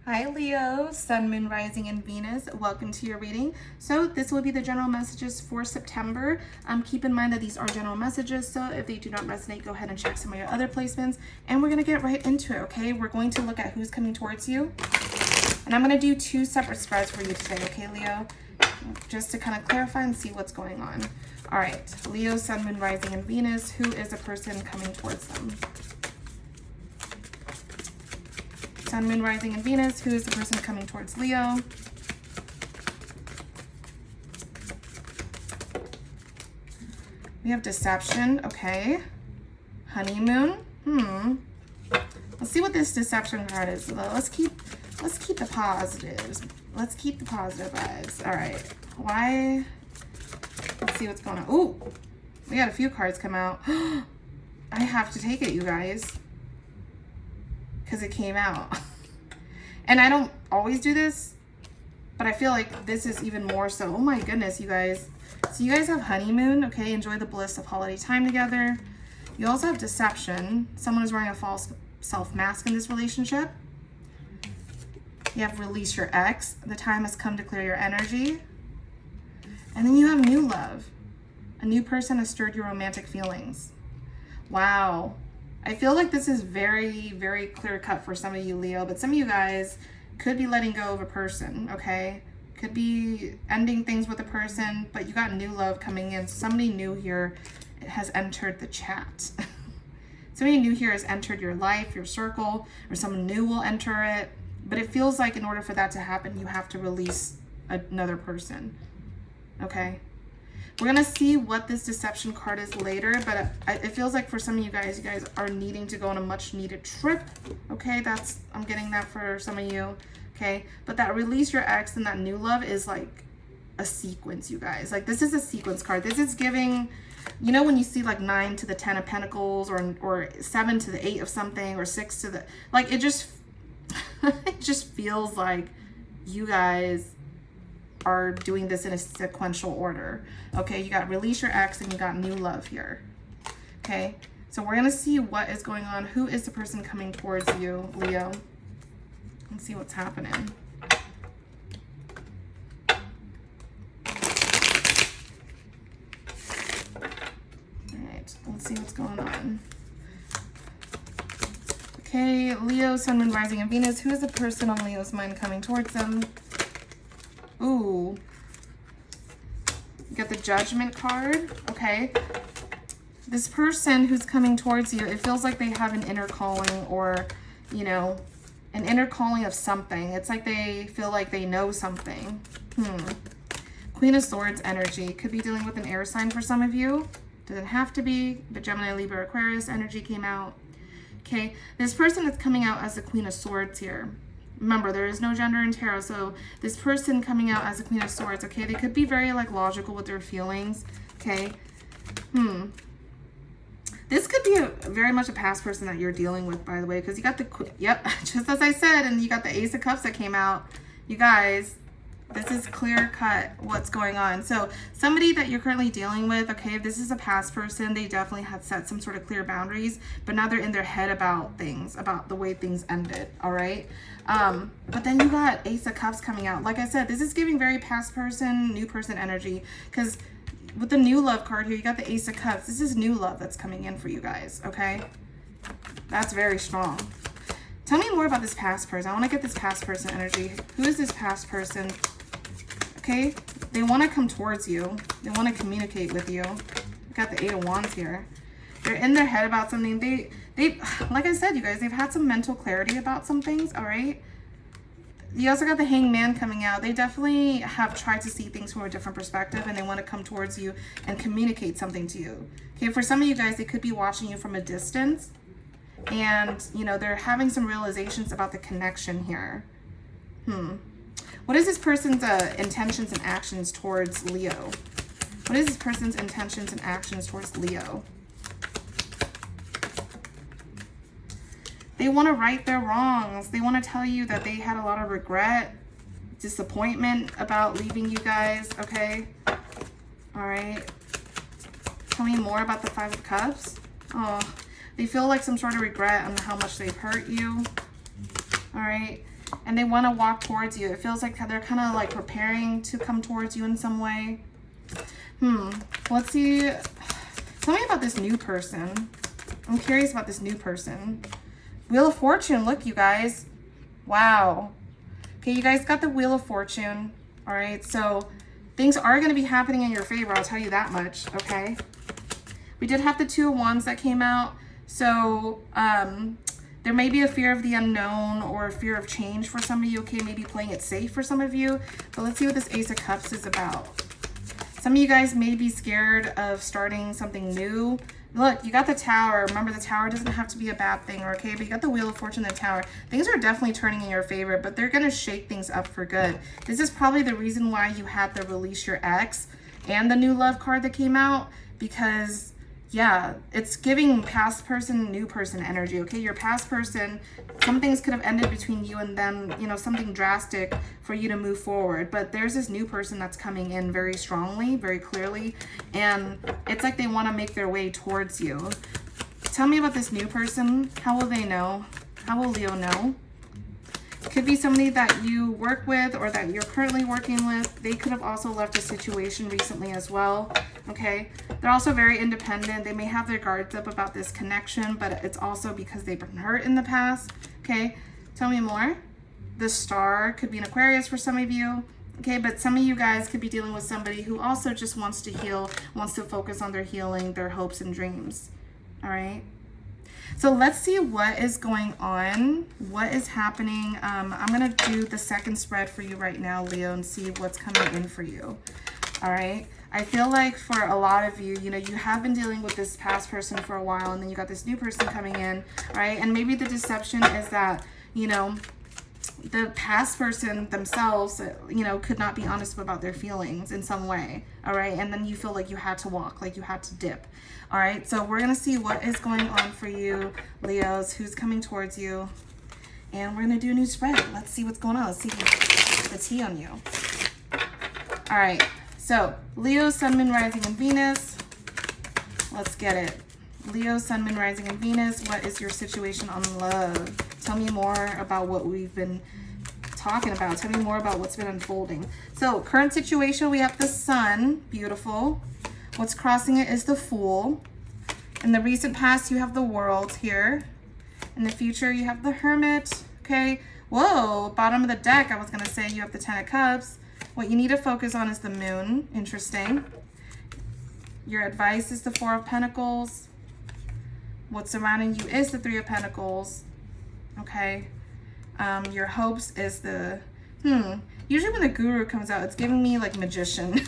Hi Leo, Sun, Moon, Rising, and Venus. Welcome to your reading. So this will be the general messages for September. Keep in mind that these are general messages, so if they do not resonate, go ahead and check some of your other placements. And we're going to get right into it, okay? We're going to look at who's coming towards you. And I'm going to do two separate spreads for you today, okay, Leo? Just to kind of clarify and see what's going on. All right, Leo, Sun, Moon, Rising, and Venus. Who is the person coming towards them? Sun, Moon, Rising, and Venus. Who is the person coming towards Leo? We have deception. Okay. Honeymoon. Let's see what this deception card is. Let's keep the positives. Let's keep the positive vibes. All right. Why? Let's see what's going on. Ooh, we got a few cards come out. I have to take it, you guys, because it came out. And I don't always do this, but I feel like this is even more so. Oh my goodness, you guys. So you guys have honeymoon, okay? Enjoy the bliss of holiday time together. You also have deception. Someone is wearing a false self-mask in this relationship. You have release your ex. The time has come to clear your energy. And then you have new love. A new person has stirred your romantic feelings. Wow. I feel like this is very, very clear cut for some of you, Leo, but some of you guys could be letting go of a person, okay? Could be ending things with a person, but you got new love coming in. Somebody new here has entered the chat. Somebody new here has entered your life, your circle, or someone new will enter it. But it feels like in order for that to happen, you have to release another person, okay? We're going to see what this deception card is later, but it feels like for some of you guys are needing to go on a much needed trip, okay? I'm getting that for some of you, okay? But that release your ex and that new love is like a sequence, you guys. Like this is a sequence card. This is giving, you know, when you see like 9 to the 10 of Pentacles or 7 to the 8 of something or 6 to the, like it just, it just feels like you guys are doing this in a sequential order. Okay, you got release your ex and you got new love here. Okay, so we're gonna see what is going on. Who is the person coming towards you, Leo? Let's see what's happening. All right, let's see what's going on. Okay, Leo, Sun, Moon, Rising, and Venus. Who is the person on Leo's mind coming towards them? Ooh, you got the Judgment card. Okay, this person who's coming towards you, it feels like they have an inner calling, or you know, an inner calling of something. It's like they feel like they know something. Queen of Swords energy. Could be dealing with an air sign for some of you. Doesn't have to be, but Gemini, Libra, Aquarius energy came out. Okay, this person is coming out as the Queen of Swords here. Remember, there is no gender in tarot, so this person coming out as a Queen of Swords, okay, they could be very, like, logical with their feelings, okay? This could be very much a past person that you're dealing with, by the way, because you got the, yep, just as I said, and you got the Ace of Cups that came out. You guys, this is clear cut what's going on. So somebody that you're currently dealing with, okay, if this is a past person, they definitely had set some sort of clear boundaries, but now they're in their head about things, about the way things ended, all right? But then you got Ace of Cups coming out. Like I said, this is giving very past person, new person energy, because with the new love card here, you got the Ace of Cups. This is new love that's coming in for you guys, okay? That's very strong. Tell me more about this past person. I want to get this past person energy. Who is this past person? Okay, they want to come towards you. They want to communicate with you. Got the 8 of Wands here. They're in their head about something. They like I said, you guys, they've had some mental clarity about some things, all right? You also got the Hanged Man coming out. They definitely have tried to see things from a different perspective, and they want to come towards you and communicate something to you. Okay, for some of you guys, they could be watching you from a distance, and, you know, they're having some realizations about the connection here. What is this person's intentions and actions towards Leo? What is this person's intentions and actions towards Leo? They want to right their wrongs. They want to tell you that they had a lot of regret, disappointment about leaving you guys, okay? All right. Tell me more about the 5 of Cups. Oh, they feel like some sort of regret on how much they've hurt you. All right. and they want to walk towards you. It feels like they're kind of like preparing to come towards you in some way. Let's see. Tell me about this new person. I'm curious about this new person. Wheel of Fortune. Look, you guys. Wow. Okay, you guys got the Wheel of Fortune. All right, so things are going to be happening in your favor. I'll tell you that much. Okay. We did have the Two of Wands that came out. So there may be a fear of the unknown or a fear of change for some of you. Okay, maybe playing it safe for some of you. But let's see what this Ace of Cups is about. Some of you guys may be scared of starting something new. Look, you got the Tower. Remember, the Tower doesn't have to be a bad thing, okay? But you got the Wheel of Fortune and the Tower. Things are definitely turning in your favor, but they're going to shake things up for good. This is probably the reason why you had to release your ex and the new love card that came out, because yeah, it's giving past person, new person energy, okay? Your past person, some things could have ended between you and them, you know, something drastic for you to move forward. But there's this new person that's coming in very strongly, very clearly, and it's like they want to make their way towards you. Tell me about this new person. How will they know? How will Leo know? Could be somebody that you work with or that you're currently working with. They could have also left a situation recently as well, okay? They're also very independent. They may have their guards up about this connection, but it's also because they've been hurt in the past, okay? Tell me more. The Star could be an Aquarius for some of you, okay? But some of you guys could be dealing with somebody who also just wants to heal, wants to focus on their healing, their hopes and dreams, all right? So let's see what is going on, what is happening. I'm going to do the second spread for you right now, Leo, and see what's coming in for you. All right. I feel like for a lot of you, you know, you have been dealing with this past person for a while, and then you got this new person coming in, right? And maybe the deception is that, you know, the past person themselves, you know, could not be honest about their feelings in some way, all right? And then you feel like you had to walk, like you had to dip, all right? So we're going to see what is going on for you, Leos, who's coming towards you, and we're going to do a new spread. Let's see what's going on. Let's see the tea on you. All right, so Leo, Sun, Moon, Rising, and Venus. Let's get it. Leo, Sun, Moon, Rising, and Venus, what is your situation on love? Tell me more about what we've been talking about. Tell me more about what's been unfolding. So, current situation, we have the Sun. Beautiful. What's crossing it is the Fool. In the recent past, you have the World here. In the future, you have the Hermit. Okay. Whoa, bottom of the deck, I was going to say you have the Ten of Cups. What you need to focus on is the Moon. Interesting. Your advice is the Four of Pentacles. What's surrounding you is the Three of Pentacles. Okay. Your hopes is the usually when the Guru comes out, it's giving me like Magician.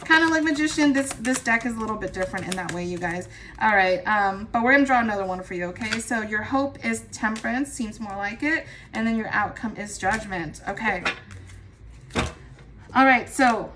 Kind of like Magician. This deck is a little bit different in that way, you guys. All right, but we're gonna draw another one for you. Okay, so your hope is Temperance, seems more like it, and then your outcome is Judgment. Okay. All right, so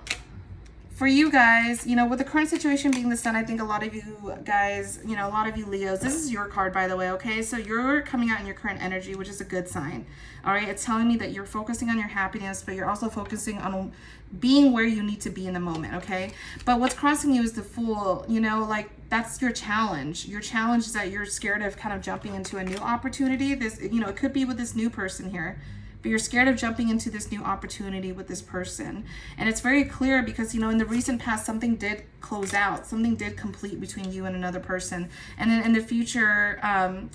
for you guys, you know, with the current situation being the Sun, I think a lot of you guys, you know, a lot of you Leos, this is your card, by the way, okay? So you're coming out in your current energy, which is a good sign, all right? It's telling me that you're focusing on your happiness, but you're also focusing on being where you need to be in the moment, okay? But what's crossing you is the Fool, you know, like that's your challenge. Your challenge is that you're scared of kind of jumping into a new opportunity. This, you know, it could be with this new person here. But you're scared of jumping into this new opportunity with this person. And it's very clear because, you know, in the recent past, something did close out. Something did complete between you and another person. And then in the future,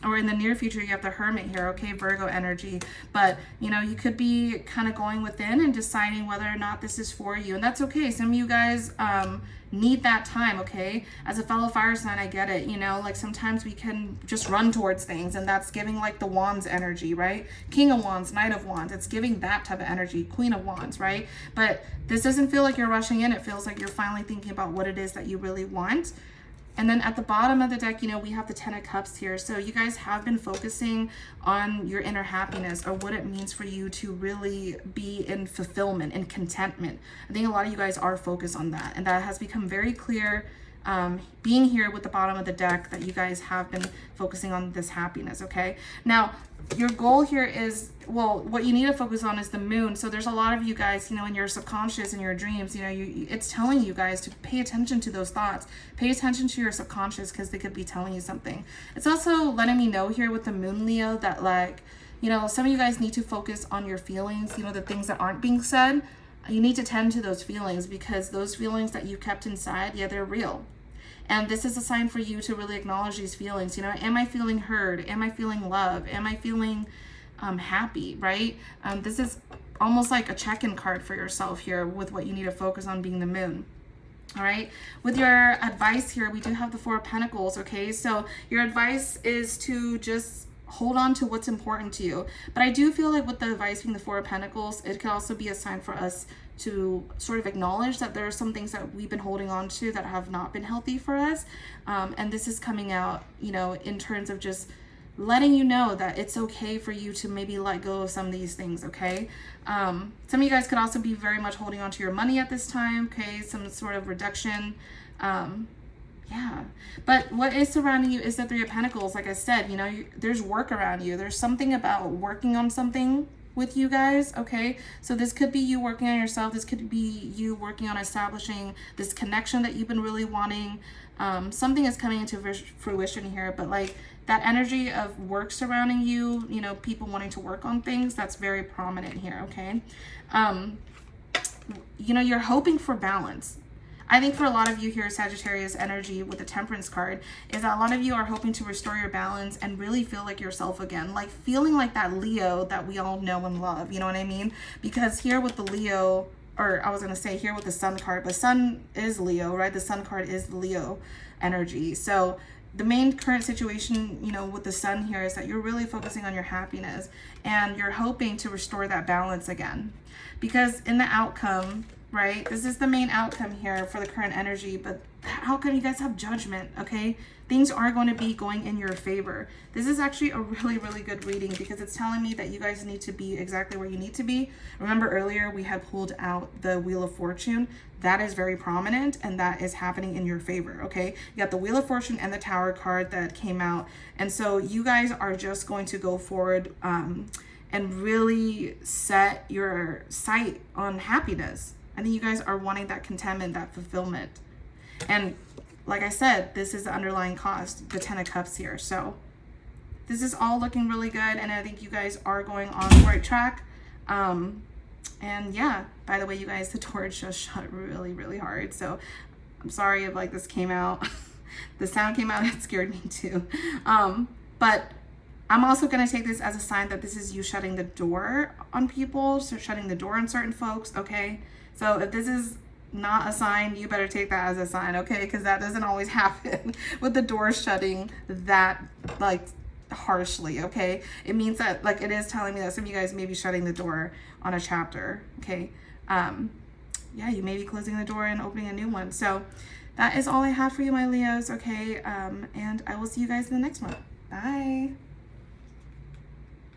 or in the near future, you have the Hermit here, okay, Virgo energy. But, you know, you could be kind of going within and deciding whether or not this is for you. And that's okay. Some of you guys need that time, okay? As a fellow fire sign, I get it, you know, like sometimes we can just run towards things, and that's giving like the Wands energy, right? King of Wands, Knight of Wands, it's giving that type of energy, Queen of Wands, right? But this doesn't feel like you're rushing in. It feels like you're finally thinking about what it is that you really want. And then at the bottom of the deck, you know, we have the Ten of Cups here. So you guys have been focusing on your inner happiness, or what it means for you to really be in fulfillment and contentment. I think a lot of you guys are focused on that. And that has become very clear being here with the bottom of the deck, that you guys have been focusing on this happiness, okay? Now, your goal here is, well, what you need to focus on is the Moon. So there's a lot of you guys, you know, in your subconscious and your dreams, you know, it's telling you guys to pay attention to those thoughts. Pay attention to your subconscious, because they could be telling you something. It's also letting me know here with the Moon, Leo, that like, You know, some of you guys need to focus on your feelings, you know, the things that aren't being said. You need to tend to those feelings, because those feelings that you kept inside, yeah, they're real. And this is a sign for you to really acknowledge these feelings. You know, am I feeling heard? Am I feeling love? Am I feeling happy, right? This is almost like a check-in card for yourself here with what you need to focus on, being the moon. All right, with your advice here, we do have the Four of Pentacles, okay? So your advice is to just hold on to what's important to you. But I do feel like with the advice being the Four of Pentacles, it could also be a sign for us to sort of acknowledge that there are some things that we've been holding on to that have not been healthy for us. And this is coming out, you know, in terms of just letting you know that it's okay for you to maybe let go of some of these things, okay? Some of you guys could also be very much holding on to your money at this time, okay? Some sort of reduction. Yeah, but what is surrounding you is the Three of Pentacles. Like I said, you know, there's work around you. There's something about working on something with you guys, okay? So this could be you working on yourself. This could be you working on establishing this connection that you've been really wanting. Something is coming into fruition here, but like that energy of work surrounding you, you know, people wanting to work on things, that's very prominent here, okay? You know, you're hoping for balance. I think for a lot of you here, Sagittarius energy with the Temperance card, is that a lot of you are hoping to restore your balance and really feel like yourself again. Like feeling like that Leo that we all know and love, you know what I mean? Because here with the Leo, or I was going to say here with the Sun card, but Sun is Leo, right? The Sun card is the Leo energy. So the main current situation, you know, with the Sun here is that you're really focusing on your happiness and you're hoping to restore that balance again. Because in the outcome, right, this is the main outcome here for the current energy, but the outcome, you guys have Judgment, okay? Things are going to be going in your favor. This is actually a really, really good reading because it's telling me that you guys need to be exactly where you need to be. Remember earlier we had pulled out the Wheel of Fortune. That is very prominent and that is happening in your favor, okay? You got the Wheel of Fortune and the Tower card that came out. And so you guys are just going to go forward and really set your sight on happiness. I think you guys are wanting that contentment, that fulfillment. And like I said, this is the underlying cost, the 10 of Cups here. So this is all looking really good. And I think you guys are going on the right track. And yeah, by the way, you guys, the door just shut really, really hard. So I'm sorry if like this came out. The sound came out, it scared me too. But I'm also going to take this as a sign that this is you shutting the door on people. So shutting the door on certain folks, okay? So if this is not a sign, you better take that as a sign, okay? Because that doesn't always happen with the door shutting that like harshly, okay? It means that like it is telling me that some of you guys may be shutting the door on a chapter, okay? Yeah, you may be closing the door and opening a new one. So that is all I have for you, my Leos, okay? And I will see you guys in the next one. Bye.